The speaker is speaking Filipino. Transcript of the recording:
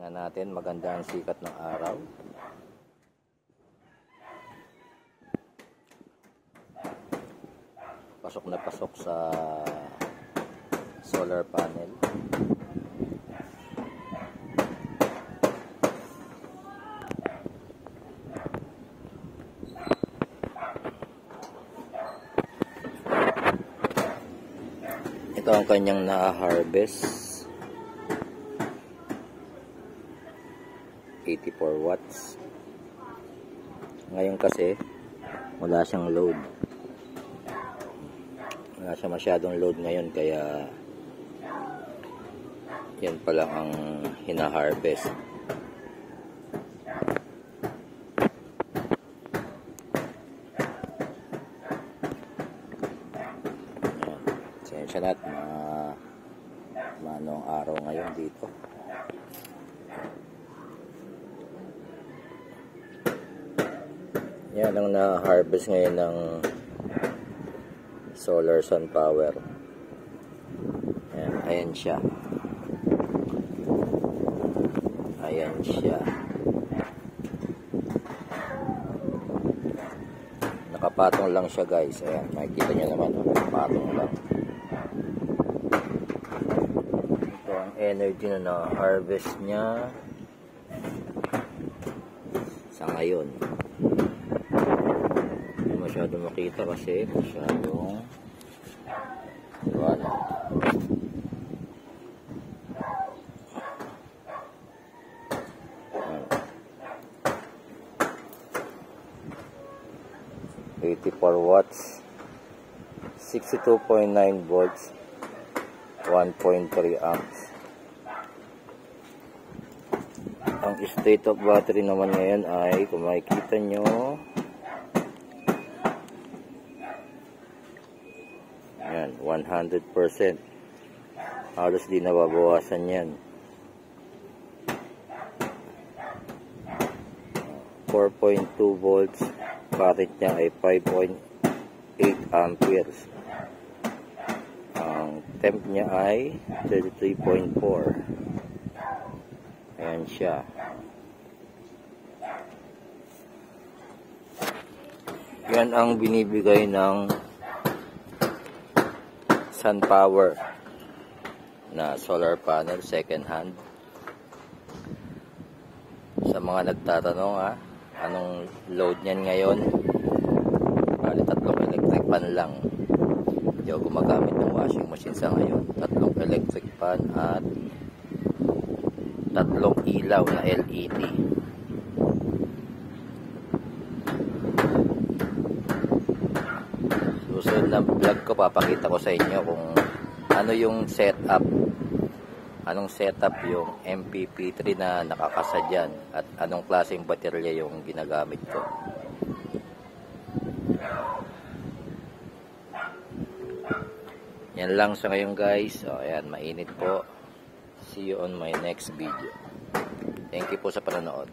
Tingnan natin, maganda ang sikat ng araw. Pasok na pasok sa solar panel. Ito ang kanyang na-harvest. 84 watts. Ngayon kasi wala siyang load. Wala siya masyadong load ngayon, kaya yan pa lang ang hina-harvest. Sensya na at manong araw ngayon dito. Yan ang na-harvest ngayon ng solar sun power. Ayan siya. Ayan siya. Nakapatong lang siya, guys. Ayan, makikita nyo naman. Nakapatong lang. Ito ang energy na na-harvest niya sa ngayon. Hindi masyado makita kasi masyadong wala. Ayan. 84 watts, 62.9 volts, 1.3 amps. Ang state of battery naman ngayon ay, kung makikita nyo, ayan, 100%. Halos di nababawasan yan. 4.2 volts. Current niya ay 5.8 amperes. Ang temp niya ay 33.4. Ayan siya. Yan ang binibigay ng sun power na solar panel, second hand. Sa mga nagtatanong, anong load niyan ngayon? Bali, 3 electric pan lang. Hindi ako gumagamit ng washing machine sa ngayon. 3 electric pan at 3 ilaw na LED. Susunod na vlog ko, papakita ko sa inyo kung ano yung setup. Anong setup yung MPP3 na nakakasa dyan at anong klaseng baterya yung ginagamit ko. Yan lang sa ngayon, guys. So, ayan, mainit po. See you on my next video. Thank you po sa panonood.